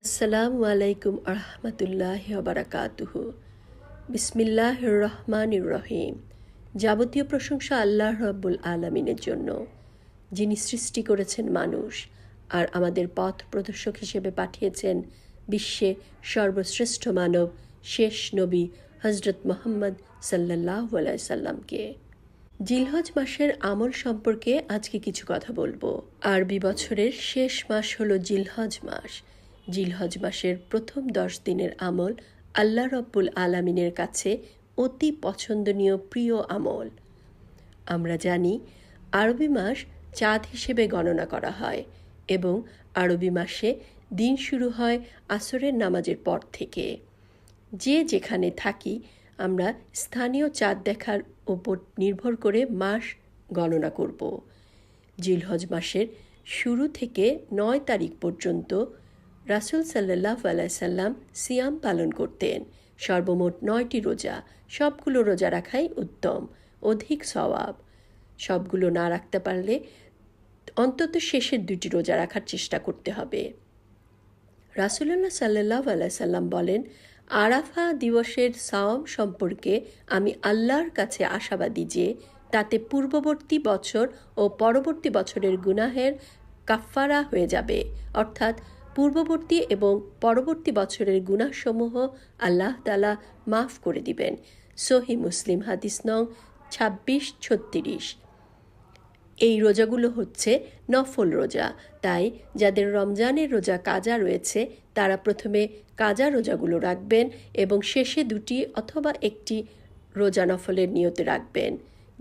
আসসালামু আলাইকুম আরহামাতুল্লাহি ওয়া বারাকাতুহু। বিসমিল্লাহির রহমানির রহিম। যাবতীয় প্রশংসা আল্লাহ রাব্বুল আলামিনের জন্য, যিনি সৃষ্টি করেছেন মানুষ আর আমাদের পথ প্রদর্শক হিসেবে পাঠিয়েছেন বিশ্বে সর্বশ্রেষ্ঠ মানব শেষ নবী হজরত মুহাম্মদ সাল্লাল্লাহু আলাইহি সাল্লামকে। জিলহজ মাসের আমল সম্পর্কে আজকে কিছু কথা বলবো। আরবি বছরের শেষ মাস হলো জিলহজ মাস। জিলহজ মাসের প্রথম 10 দিনের আমল আল্লাহ রব্বুল আলামিনের কাছে অতি পছন্দনীয় প্রিয় আমল। আমরা জানি আরবি মাস চাঁদ হিসেবে গণনা করা হয় এবং আরবি মাসে দিন শুরু হয় আসরের নামাজের পর থেকে। যে যেখানে থাকি আমরা স্থানীয় চাঁদ দেখার উপর নির্ভর করে মাস গণনা করব। জিলহজ মাসের শুরু থেকে 9 তারিখ পর্যন্ত রাসূল সাল্লাল্লাহু আলাইহি সাল্লাম সিয়াম পালন করতেন। সর্বমোট 9টি রোজা। সবগুলো রোজা রাখাই উত্তম, অধিক সওয়াব। সবগুলো না রাখতে পারলে অন্তত শেষের 2টি রোজা রাখার চেষ্টা করতে হবে। রাসূলুল্লাহ সাল্লাল্লাহু আলাইহি সাল্লাম বলেন, আরাফা দিবসের সাওম সম্পর্কে আমি আল্লাহর কাছে আশাবাদী যে তাতে পূর্ববর্তী বছর ও পরবর্তী বছরের গুনাহের কাফফারা হয়ে যাবে, অর্থাৎ পূর্ববর্তী এবং পরবর্তী বছরের গুনাহসমূহ আল্লাহ তাআলা মাফ করে দিবেন। সহিহ মুসলিম হাদিস নং 2636। এই রোজাগুলো হচ্ছে নফল রোজা, তাই যাদের রমজানের রোজা কাজা রয়েছে তারা প্রথমে কাজা রোজাগুলো রাখবেন এবং শেষে 2টি অথবা 1টি রোজা নফলের নিয়তে রাখবেন,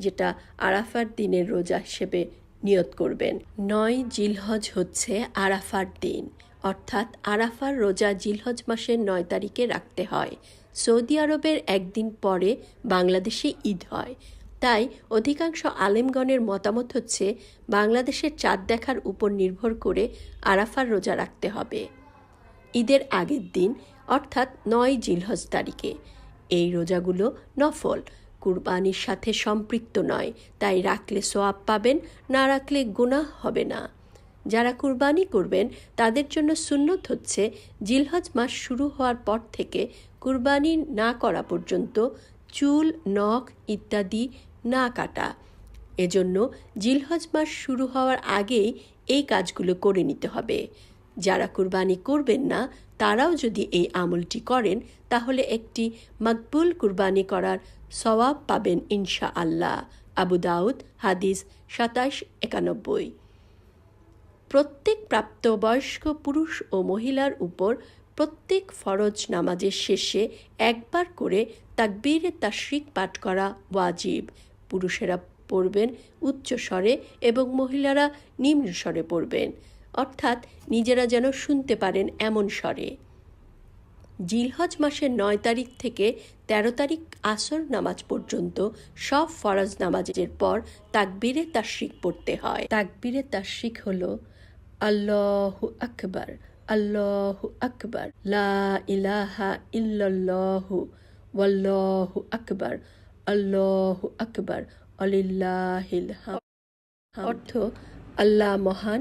যেটা আরাফার দিনের রোজা হিসেবে নিয়ত করবেন। 9 জিলহজ হচ্ছে আরাফার দিন, অর্থাৎ আরাফার রোজা জিলহজ মাসের 9 তারিখে রাখতে হয়। সৌদি আরবের একদিন পরে বাংলাদেশে ঈদ হয়, তাই অধিকাংশ আলেমগণের মতামত হচ্ছে বাংলাদেশের চাঁদ দেখার উপর নির্ভর করে আরাফার রোজা রাখতে হবে ঈদের আগের দিন, অর্থাৎ 9 জিলহজ তারিখে। এই রোজাগুলো নফল, কুরবানির সাথে সম্পৃক্ত নয়, তাই রাখলে সওয়াব পাবেন, না রাখলে গুনাহ হবে না। যারা কুরবানি করবেন তাদের জন্য সুন্নত হচ্ছে জিলহজ মাস শুরু হওয়ার পর থেকে কুরবানি না করা পর্যন্ত চুল, নখ ইত্যাদি না কাটা। এজন্য জিলহজ মাস শুরু হওয়ার আগেই এই কাজগুলো করে নিতে হবে। যারা কুরবানি করবেন না তারাও যদি এই আমলটি করেন তাহলে একটি মকবুল কুরবানি করার সওয়াব পাবেন ইনশাআল্লাহ। আবু দাউদ হাদিস 2791। প্রত্যেক প্রাপ্তবয়স্ক পুরুষ ও মহিলার উপর প্রত্যেক ফরজ নামাজের শেষে একবার করে তাকবীরে তাশরিক পাঠ করা ওয়াজিব। পুরুষেরা পড়বেন উচ্চ স্বরে এবং মহিলারা নিম্ন স্বরে পড়বেন, অর্থাৎ নিজেরা যেন শুনতে পারেন এমন স্বরে। জিলহজ মাসের 9 তারিখ থেকে 13 তারিখ আসর নামাজ পর্যন্ত সব ফরজ নামাজের পর তাকবীরে তাশরিক পড়তে হয়। তাকবীরে তাশরিক হলো আল্লাহু আকবার, আল্লাহু আকবার, লা ইলাহা ইল্লাল্লাহু, ওয়াল্লাহু আকবার, আল্লাহু আকবার, ওয়ালিল্লাহিল হামদ। অর্থ, আল্লাহ মহান,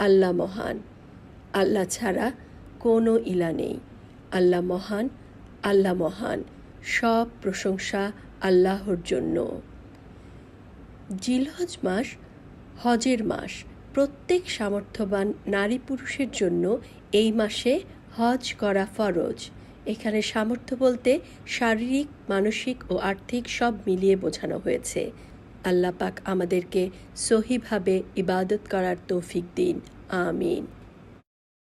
আল্লাহ মহান, আল্লাহ ছাড়া কোনো ইলা নেই। আল্লাহ মহান, আল্লাহ মহান, সব প্রশংসা আল্লাহর জন্য। জিলহজ মাস হজের মাস। প্রত্যেক সামর্থ্যবান নারী পুরুষের জন্য এই মাসে হজ করা ফরজ। এখানে সামর্থ্য বলতে শারীরিক, মানসিক ও আর্থিক সব মিলিয়ে বোঝানো হয়েছে। আল্লাহ পাক আমাদেরকে সহিভাবে ইবাদত করার তৌফিক দিন, আমিন।